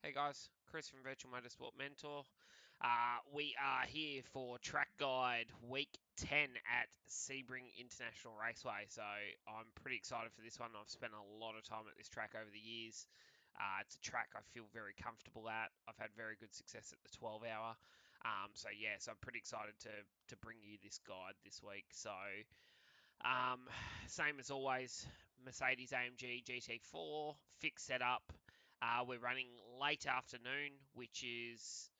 Hey guys, Chris from Virtual Motorsport Mentor. We are here for track guide week 10 at Sebring International Raceway. So I'm pretty excited for this one. I've spent a lot of time at this track over the years. It's a track I feel very comfortable at. I've had very good success at the 12 hour. So I'm pretty excited to bring you this guide this week. So same as always, Mercedes AMG GT4, fixed setup. We're running late afternoon, which is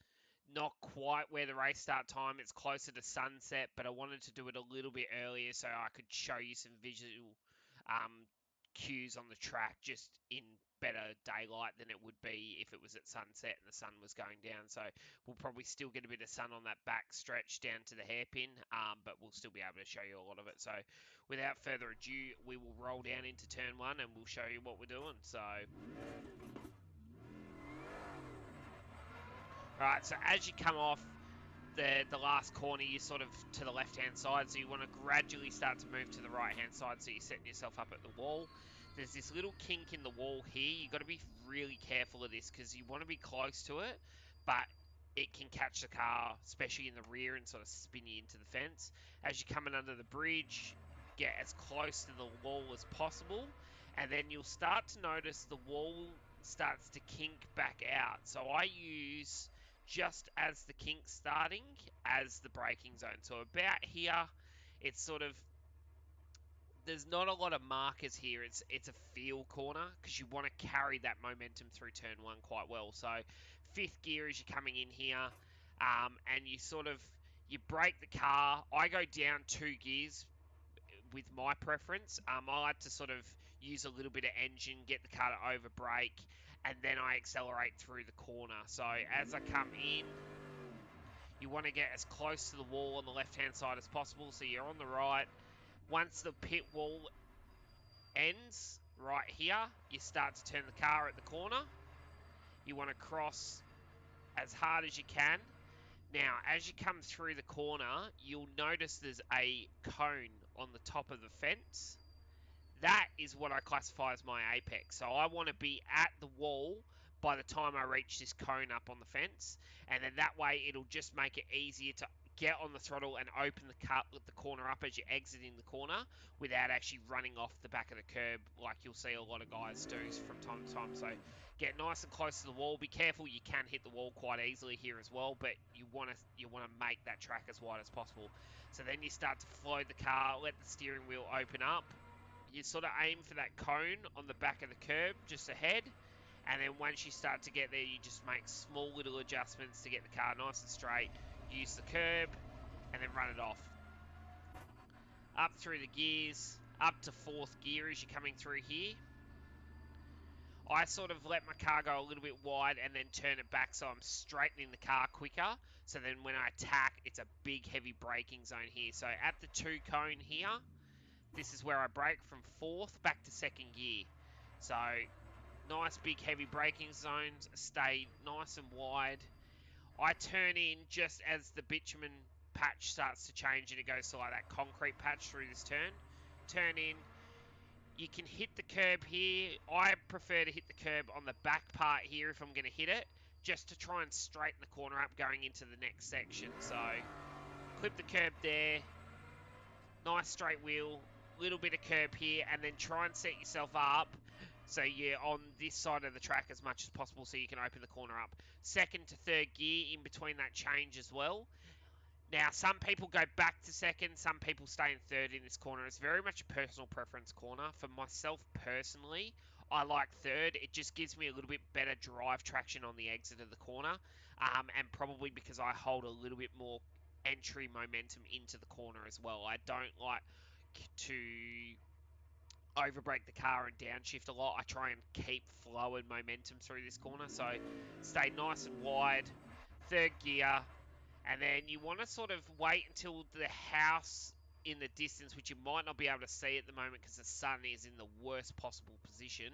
not quite where the race start time. It's closer to sunset, but I wanted to do it a little bit earlier so I could show you some visual um, cues on the track just in better daylight than it would be if it was at sunset and the sun was going down. So we'll probably still get a bit of sun on that back stretch down to the hairpin, but we'll still be able to show you a lot of it. So without further ado, we will roll down into turn one and we'll show you what we're doing. So Alright, so as you come off the last corner, you're sort of to the left-hand side, so you want to gradually start to move to the right-hand side, so you're setting yourself up at the wall. There's this little kink in the wall here. You've got to be really careful of this because you want to be close to it, but it can catch the car, especially in the rear, and sort of spin you into the fence. As you're coming under the bridge, get as close to the wall as possible, and then you'll start to notice the wall starts to kink back out. So I use just as the kink's starting as the braking zone. So about here, it's sort of there's not a lot of markers here. It's a feel corner because you want to carry that momentum through turn one quite well. So fifth gear as you're coming in here, and you brake the car. I go down 2 gears with my preference. I like to sort of use a little bit of engine, get the car to over brake, and then I accelerate through the corner. So as I come in, you want to get as close to the wall on the left hand side as possible. So you're on the right. Once the pit wall ends right here, you start to turn the car at the corner. You want to cross as hard as you can. Now, as you come through the corner, you'll notice there's a cone on the top of the fence. That is what I classify as my apex. So I want to be at the wall by the time I reach this cone up on the fence, and then that way it'll just make it easier to get on the throttle and open the corner up as you're exiting the corner without actually running off the back of the curb like you'll see a lot of guys do from time to time. So get nice and close to the wall. Be careful, you can hit the wall quite easily here as well, but you want to make that track as wide as possible. So then you start to flow the car, let the steering wheel open up. You sort of aim for that cone on the back of the curb just ahead, and then once you start to get there, you just make small little adjustments to get the car nice and straight, use the curb, and then run it off. Up through the gears, up to fourth gear as you're coming through here. I sort of let my car go a little bit wide and then turn it back so I'm straightening the car quicker. So then when I attack, it's a big heavy braking zone here. So at the 2 cone here, this is where I brake from fourth back to second gear. So nice big heavy braking zones, stay nice and wide. I turn in just as the bitumen patch starts to change and it goes to like that concrete patch through this turn. Turn in. You can hit the curb here. I prefer to hit the curb on the back part here if I'm going to hit it, just to try and straighten the corner up going into the next section. So clip the curb there. Nice straight wheel, little bit of curb here, and then try and set yourself up so you're on this side of the track as much as possible so you can open the corner up. Second to third gear in between that change as well. Now, some people go back to second, some people stay in third in this corner. It's very much a personal preference corner. For myself personally, I like third. It just gives me a little bit better drive traction on the exit of the corner, and probably because I hold a little bit more entry momentum into the corner as well. I don't like to overbrake the car and downshift a lot. I try and keep flow and momentum through this corner, so stay nice and wide. Third gear, and then you want to sort of wait until the house in the distance, which you might not be able to see at the moment because the sun is in the worst possible position,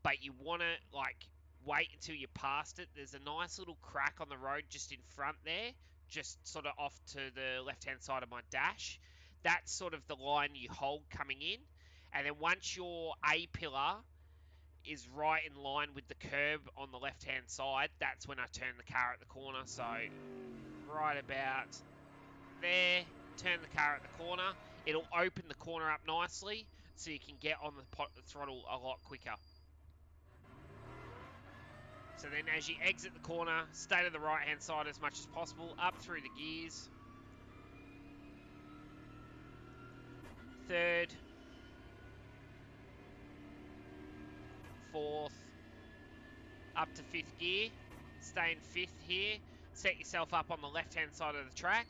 but you want to like wait until you're past it. There's a nice little crack on the road just in front there, just sort of off to the left hand side of my dash. That's sort of the line you hold coming in, and then once your A pillar is right in line with the curb on the left-hand side, that's when I turn the car at the corner. So right about there, turn the car at the corner. It'll open the corner up nicely so you can get on the throttle a lot quicker. So then as you exit the corner, stay to the right-hand side as much as possible, up through the gears. Third, fourth, up to fifth gear. Stay in fifth here. Set yourself up on the left-hand side of the track.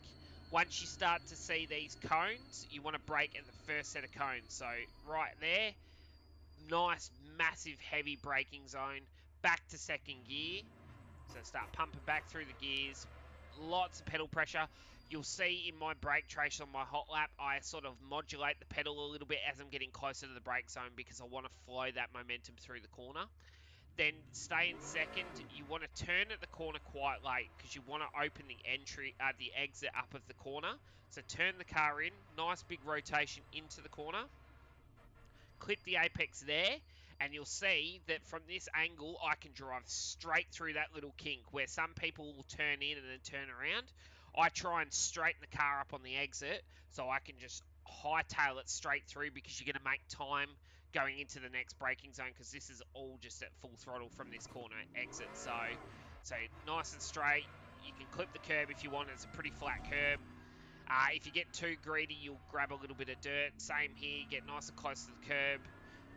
Once you start to see these cones, you want to brake at the first set of cones. So right there, nice, massive, heavy braking zone. Back to second gear. So start pumping back through the gears. Lots of pedal pressure. You'll see in my brake trace on my hot lap, I sort of modulate the pedal a little bit as I'm getting closer to the brake zone because I want to flow that momentum through the corner. Then stay in second. You want to turn at the corner quite late because you want to open the exit up of the corner. So turn the car in, nice big rotation into the corner. Clip the apex there, and you'll see that from this angle, I can drive straight through that little kink where some people will turn in and then turn around. I try and straighten the car up on the exit so I can just hightail it straight through because you're going to make time going into the next braking zone because this is all just at full throttle from this corner exit. So nice and straight. You can clip the curb if you want. It's a pretty flat curb. If you get too greedy, you'll grab a little bit of dirt. Same here, get nice and close to the curb.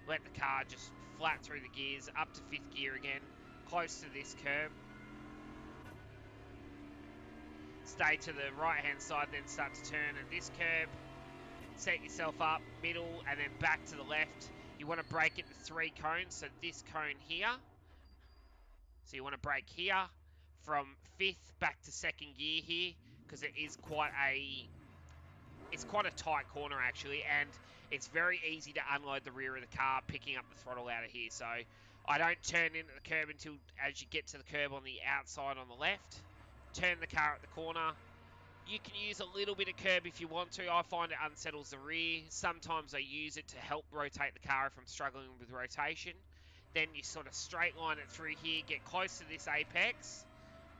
Let the car just flat through the gears, up to fifth gear again, close to this curb. Stay to the right-hand side, then start to turn at this curb. Set yourself up, middle, and then back to the left. You want to brake at the 3 cones, so this cone here. So you want to brake here from 5th back to 2nd gear here, because it is quite a tight corner actually, and it's very easy to unload the rear of the car picking up the throttle out of here. So I don't turn in at the curb until as you get to the curb on the outside on the left. Turn the car at the corner. You can use a little bit of curb if you want to. I find it unsettles the rear. Sometimes I use it to help rotate the car if I'm struggling with rotation. Then you sort of straight line it through here, get close to this apex.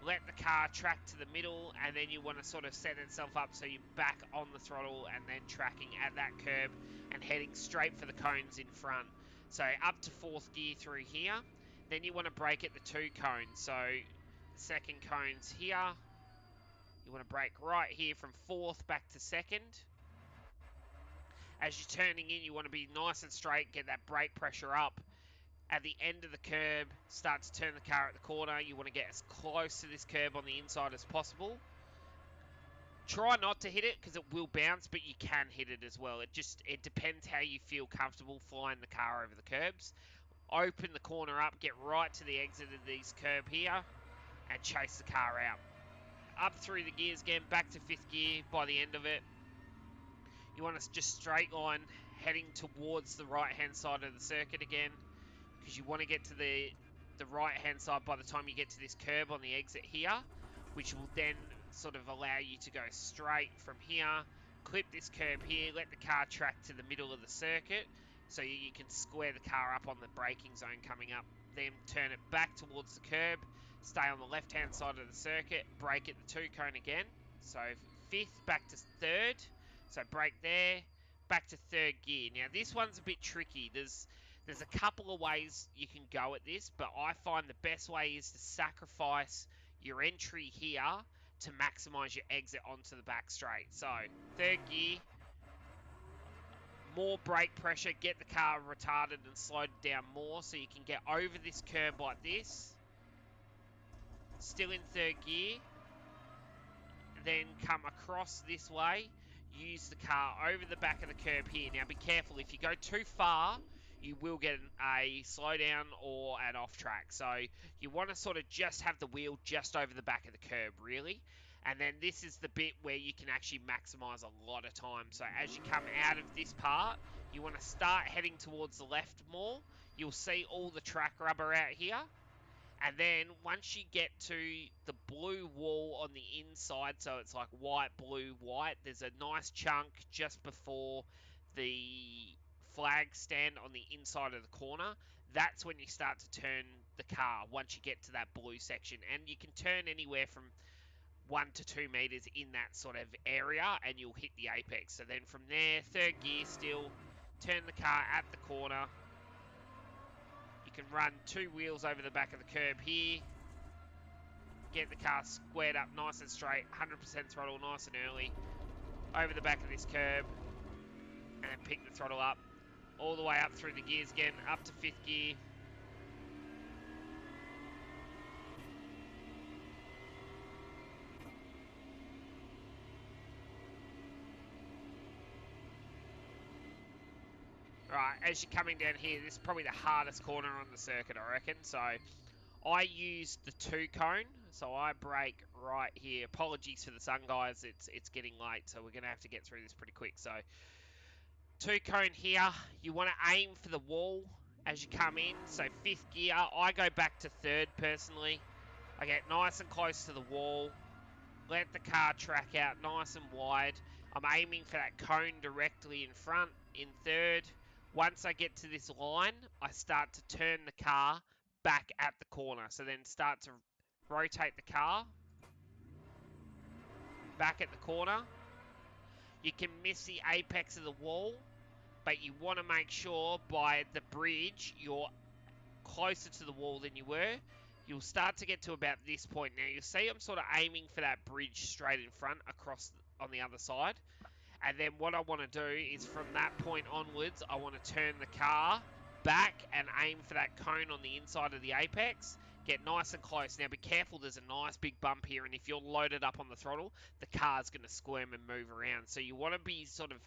Let the car track to the middle, and then you want to sort of set itself up so you're back on the throttle and then tracking at that curb and heading straight for the cones in front. So up to 4th gear through here. Then you want to brake at the 2 cones. So the 2nd cone's here. You want to brake right here from 4th back to 2nd. As you're turning in, you want to be nice and straight, get that brake pressure up. At the end of the curb, start to turn the car at the corner. You want to get as close to this curb on the inside as possible. Try not to hit it because it will bounce, but you can hit it as well. It depends how you feel comfortable flying the car over the curbs. Open the corner up, get right to the exit of this curb here, and chase the car out. Up through the gears again, back to 5th gear by the end of it. You want to just straight line heading towards the right-hand side of the circuit again, because you want to get to the right-hand side by the time you get to this curb on the exit here, which will then sort of allow you to go straight from here, clip this curb here, let the car track to the middle of the circuit, so you can square the car up on the braking zone coming up, then turn it back towards the curb, stay on the left-hand side of the circuit, brake at the 2 cone again, so 5th back to 3rd, so brake there, back to 3rd gear. Now this one's a bit tricky. There's a couple of ways you can go at this, but I find the best way is to sacrifice your entry here to maximize your exit onto the back straight. So 3rd gear, more brake pressure, get the car retarded and slowed down more so you can get over this curb like this. Still in 3rd gear, then come across this way, use the car over the back of the curb here. Now be careful, if you go too far, you will get a slowdown or an off track. So you want to sort of just have the wheel just over the back of the curb, really. And then this is the bit where you can actually maximize a lot of time. So as you come out of this part, you want to start heading towards the left more. You'll see all the track rubber out here. And then once you get to the blue wall on the inside, so it's like white, blue, white, there's a nice chunk just before the flag stand on the inside of the corner. that's when you start to turn the car once you get to that blue section. And you can turn anywhere from 1 to 2 meters in that sort of area and you'll hit the apex. So then from there, third gear still, turn the car at the corner. You can run 2 wheels over the back of the curb here. Get the car squared up nice and straight, 100% throttle nice and early, over the back of this curb, and then pick the throttle up, all the way up through the gears again, up to 5th gear. Right, as you're coming down here, this is probably the hardest corner on the circuit, I reckon. So I use the 2 cone, so I brake right here. Apologies for the sun, guys. It's getting late, so we're going to have to get through this pretty quick. So 2 cone here. You want to aim for the wall as you come in. So 5th gear. I go back to 3rd personally. I get nice and close to the wall. Let the car track out nice and wide. I'm aiming for that cone directly in front in 3rd. Once I get to this line, I start to turn the car back at the corner. So then start to rotate the car back at the corner. You can miss the apex of the wall, but you want to make sure by the bridge you're closer to the wall than you were. You'll start to get to about this point. Now you'll see I'm sort of aiming for that bridge straight in front across on the other side. And then what I want to do is from that point onwards, I want to turn the car back and aim for that cone on the inside of the apex. Get nice and close. Now be careful, there's a nice big bump here, and if you're loaded up on the throttle, the car's going to squirm and move around. So you want to be sort of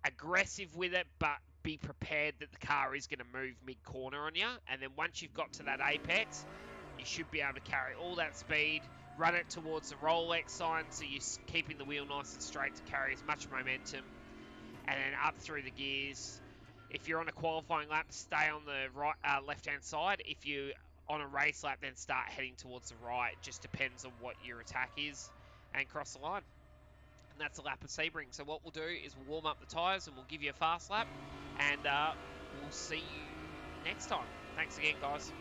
aggressive with it, but be prepared that the car is going to move mid-corner on you. And then once you've got to that apex, you should be able to carry all that speed, run it towards the Rolex sign, so you're keeping the wheel nice and straight to carry as much momentum, and then up through the gears. If you're on a qualifying lap, stay on the right, left-hand side. If you're on a race lap, then start heading towards the right. It just depends on what your attack is, and cross the line. And that's a lap of Sebring. So what we'll do is we'll warm up the tyres and we'll give you a fast lap, and we'll see you next time. Thanks again, guys.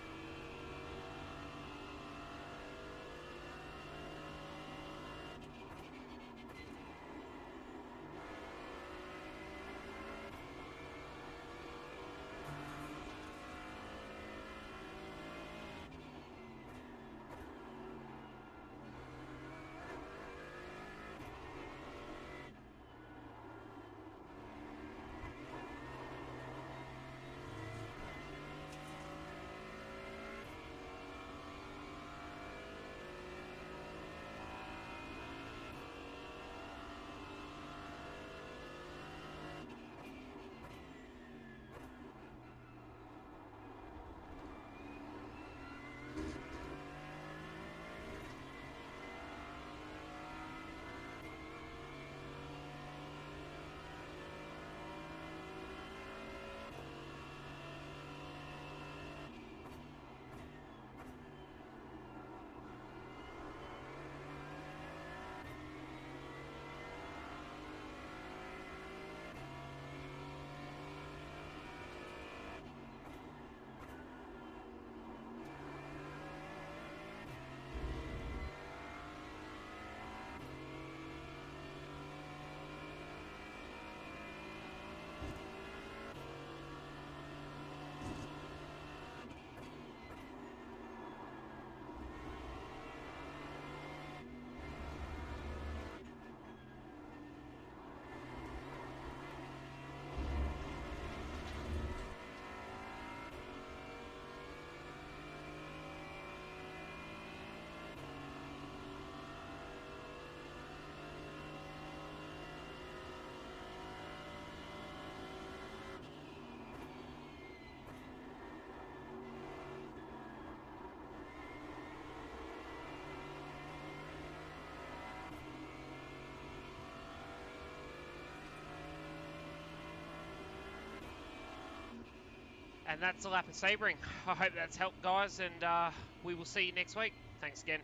And that's a lap of Sebring. I hope that's helped, guys, and we will see you next week. Thanks again.